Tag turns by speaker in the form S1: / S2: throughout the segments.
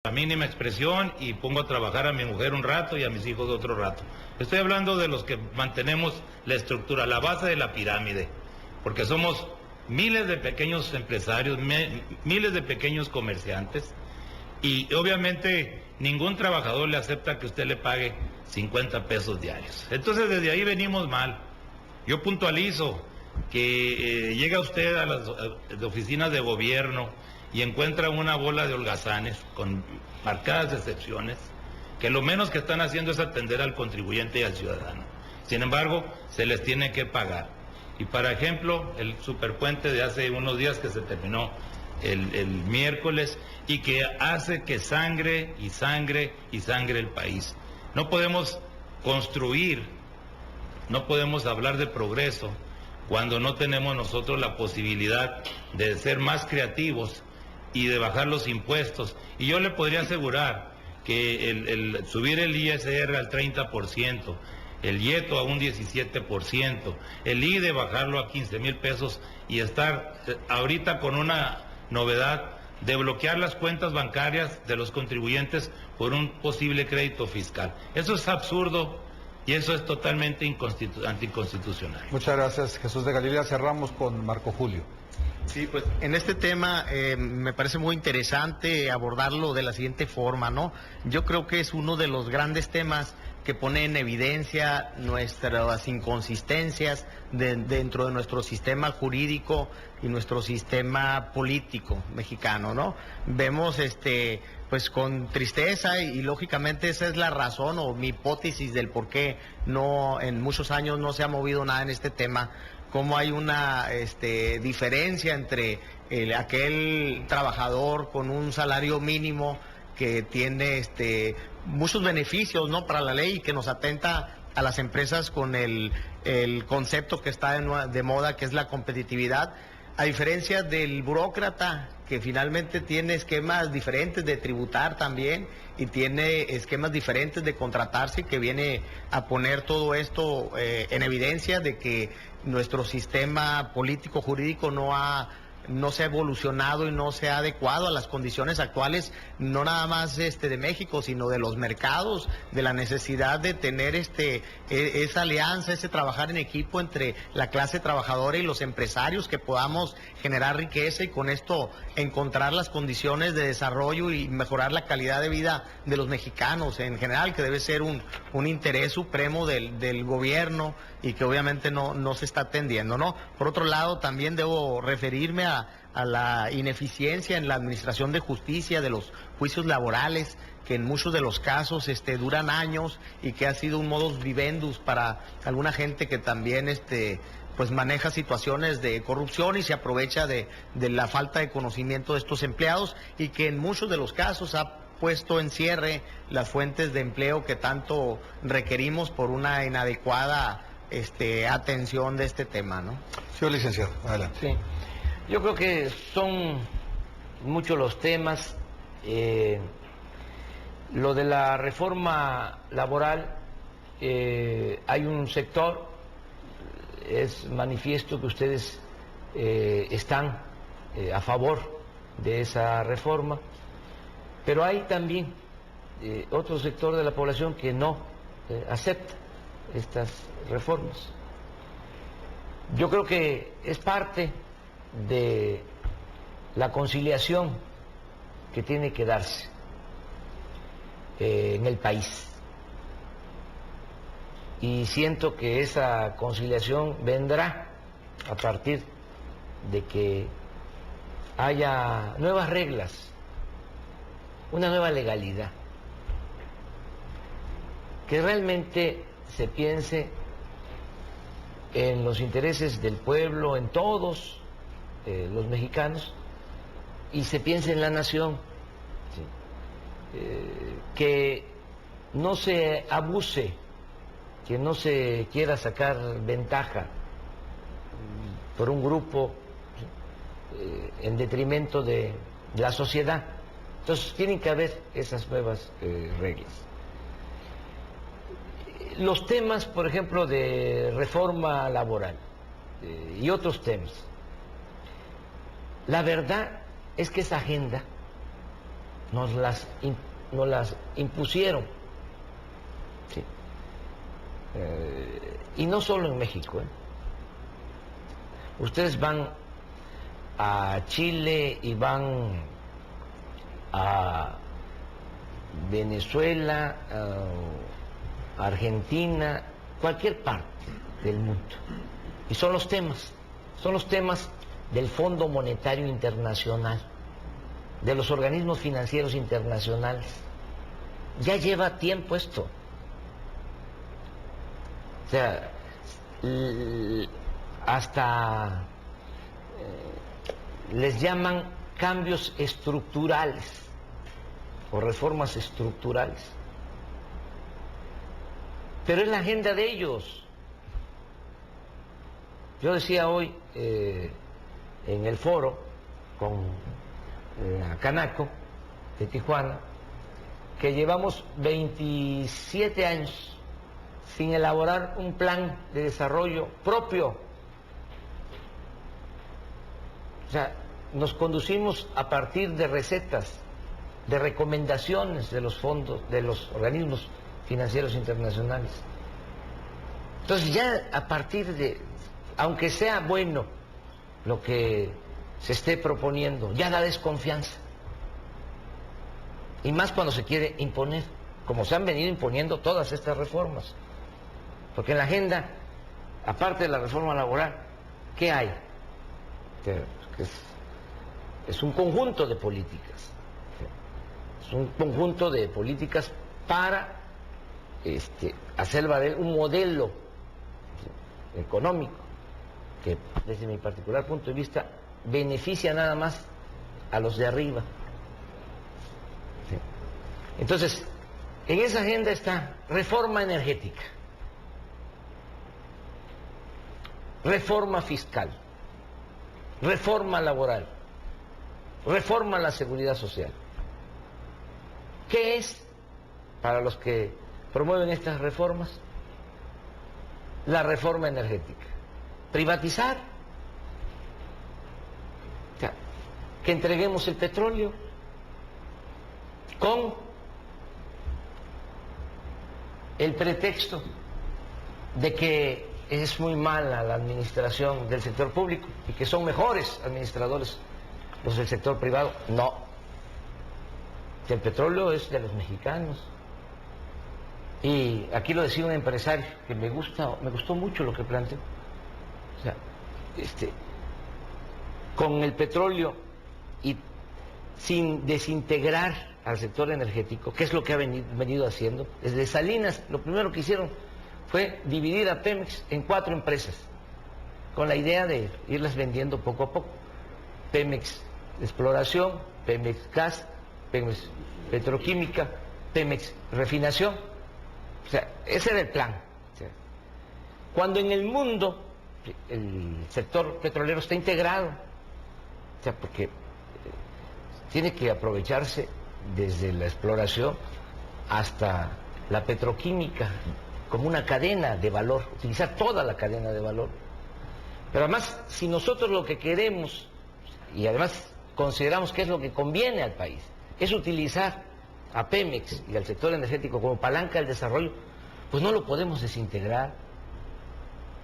S1: la mínima expresión y pongo a trabajar a mi mujer un rato y a mis hijos otro rato. Estoy hablando de los que mantenemos la estructura, la base de la pirámide, porque somos miles de pequeños empresarios, miles de pequeños comerciantes, y obviamente ningún trabajador le acepta que usted le pague 50 pesos diarios. Entonces desde ahí venimos mal. Yo puntualizo que llega usted a las oficinas de gobierno y encuentra una bola de holgazanes con marcadas excepciones, que lo menos que están haciendo es atender al contribuyente y al ciudadano. Sin embargo, se les tiene que pagar. Y por ejemplo, el superpuente de hace unos días que se terminó el miércoles y que hace que sangre y sangre y sangre el país. No podemos construir, no podemos hablar de progreso cuando no tenemos nosotros la posibilidad de ser más creativos y de bajar los impuestos. Y yo le podría asegurar que el subir el ISR al 30%, el IETO a un 17%, el IDE bajarlo a 15,000 pesos y estar ahorita con una novedad de bloquear las cuentas bancarias de los contribuyentes por un posible crédito fiscal. Eso es absurdo y eso es totalmente anticonstitucional.
S2: Muchas gracias, Jesús de Galilea. Cerramos con Marco Julio.
S3: Sí, pues en este tema me parece muy interesante abordarlo de la siguiente forma, ¿no? Yo creo que es uno de los grandes temas que pone en evidencia nuestras inconsistencias dentro de nuestro sistema jurídico y nuestro sistema político mexicano, ¿no? Vemos pues con tristeza y lógicamente esa es la razón o mi hipótesis del por qué no en muchos años no se ha movido nada en este tema, cómo hay una diferencia entre aquel trabajador con un salario mínimo que tiene muchos beneficios, ¿no?, para la ley y que nos atenta a las empresas con el concepto que está de moda, que es la competitividad, a diferencia del burócrata que finalmente tiene esquemas diferentes de tributar también y tiene esquemas diferentes de contratarse, y que viene a poner todo esto en evidencia de que nuestro sistema político jurídico no se ha evolucionado y no se ha adecuado a las condiciones actuales, no nada más de México, sino de los mercados, de la necesidad de tener esa alianza, ese trabajar en equipo entre la clase trabajadora y los empresarios, que podamos generar riqueza y con esto encontrar las condiciones de desarrollo y mejorar la calidad de vida de los mexicanos en general, que debe ser un interés supremo del gobierno y que obviamente no se está atendiendo, ¿no? Por otro lado, también debo referirme a la ineficiencia en la administración de justicia, de los juicios laborales, que en muchos de los casos duran años y que ha sido un modus vivendus para alguna gente que también pues maneja situaciones de corrupción y se aprovecha de la falta de conocimiento de estos empleados, y que en muchos de los casos ha puesto en cierre las fuentes de empleo que tanto requerimos por una inadecuada atención de este tema, ¿no?
S2: Señor licenciado, adelante.
S4: Sí. Yo creo que son muchos los temas. Lo de la reforma laboral, hay un sector, es manifiesto que ustedes están a favor de esa reforma, pero hay también otro sector de la población que no acepta estas reformas. Yo creo que es parte de la conciliación que tiene que darse en el país, y siento que esa conciliación vendrá a partir de que haya nuevas reglas, una nueva legalidad, que realmente se piense en los intereses del pueblo, en todos los mexicanos, y se piense en la nación, ¿sí? Que no se abuse, que no se quiera sacar ventaja por un grupo, ¿sí?, en detrimento de la sociedad. Entonces tienen que haber esas nuevas reglas. Los temas, por ejemplo, de reforma laboral y otros temas, la verdad es que esa agenda nos las impusieron. ¿Sí? Y no solo en México. Ustedes van a Chile y van a Venezuela, a Argentina, cualquier parte del mundo. Y son los temas del Fondo Monetario Internacional, de los organismos financieros internacionales. Ya lleva tiempo esto. O sea, hasta les llaman cambios estructurales o reformas estructurales. Pero es la agenda de ellos. Yo decía hoy en el foro con la Canaco de Tijuana que llevamos 27 años sin elaborar un plan de desarrollo propio. O sea, nos conducimos a partir de recetas, de recomendaciones de los fondos, de los organismos financieros internacionales. Entonces ya a partir de, aunque sea bueno lo que se esté proponiendo, ya da desconfianza. Y más cuando se quiere imponer, como se han venido imponiendo todas estas reformas. Porque en la agenda, aparte de la reforma laboral, ¿qué hay? Es un conjunto de políticas. Es un conjunto de políticas para hacer valer un modelo económico que, desde mi particular punto de vista, beneficia nada más a los de arriba. Entonces, en esa agenda está reforma energética, reforma fiscal, reforma laboral, reforma a la seguridad social. ¿Qué es, para los que promueven estas reformas, la reforma energética? Privatizar, o sea, que entreguemos el petróleo con el pretexto de que es muy mala la administración del sector público y que son mejores administradores los del sector privado. No, que el petróleo es de los mexicanos. Y aquí lo decía un empresario que me gustó mucho lo que planteó. O sea, con el petróleo y sin desintegrar al sector energético, que es lo que ha venido haciendo. Desde Salinas, lo primero que hicieron fue dividir a Pemex en 4 empresas, con la idea de irlas vendiendo poco a poco. Pemex Exploración, Pemex Gas, Pemex Petroquímica, Pemex Refinación. O sea, ese era el plan. O sea, cuando en el mundo el sector petrolero está integrado, o sea, porque tiene que aprovecharse desde la exploración hasta la petroquímica como una cadena de valor, utilizar toda la cadena de valor. Pero además, si nosotros lo que queremos, y además consideramos que es lo que conviene al país, es utilizar a Pemex y al sector energético como palanca del desarrollo, pues no lo podemos desintegrar.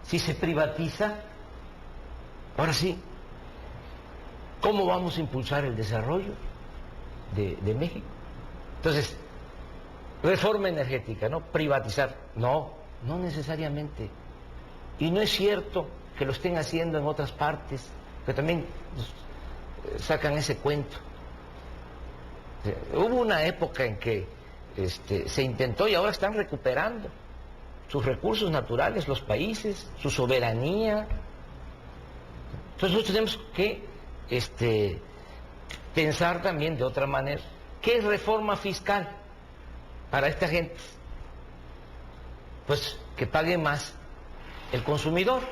S4: Si se privatiza, ahora sí, ¿cómo vamos a impulsar el desarrollo de México? Entonces, reforma energética, ¿no? Privatizar, no necesariamente. Y no es cierto que lo estén haciendo en otras partes, que también sacan ese cuento. Hubo una época en que se intentó y ahora están recuperando sus recursos naturales, los países, su soberanía. Entonces nosotros tenemos que pensar también de otra manera. ¿Qué es reforma fiscal para esta gente? Pues que pague más el consumidor,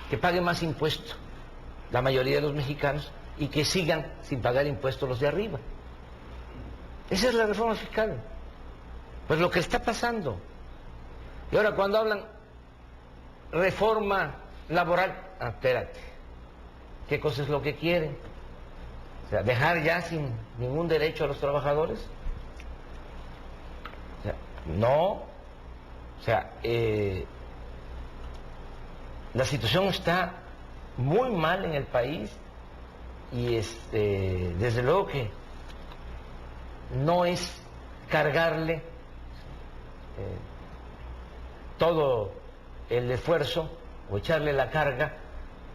S4: que pague más impuestos la mayoría de los mexicanos y que sigan sin pagar impuestos los de arriba. Esa es la reforma fiscal. Pues lo que está pasando. Y ahora cuando hablan reforma laboral, espérate, ¿qué cosa es lo que quieren? O sea, dejar ya sin ningún derecho a los trabajadores. O sea, no. O sea, la situación está muy mal en el país y desde luego que no es cargarle todo el esfuerzo o echarle la carga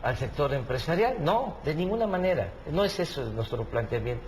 S4: al sector empresarial. No, de ninguna manera. No es eso nuestro planteamiento.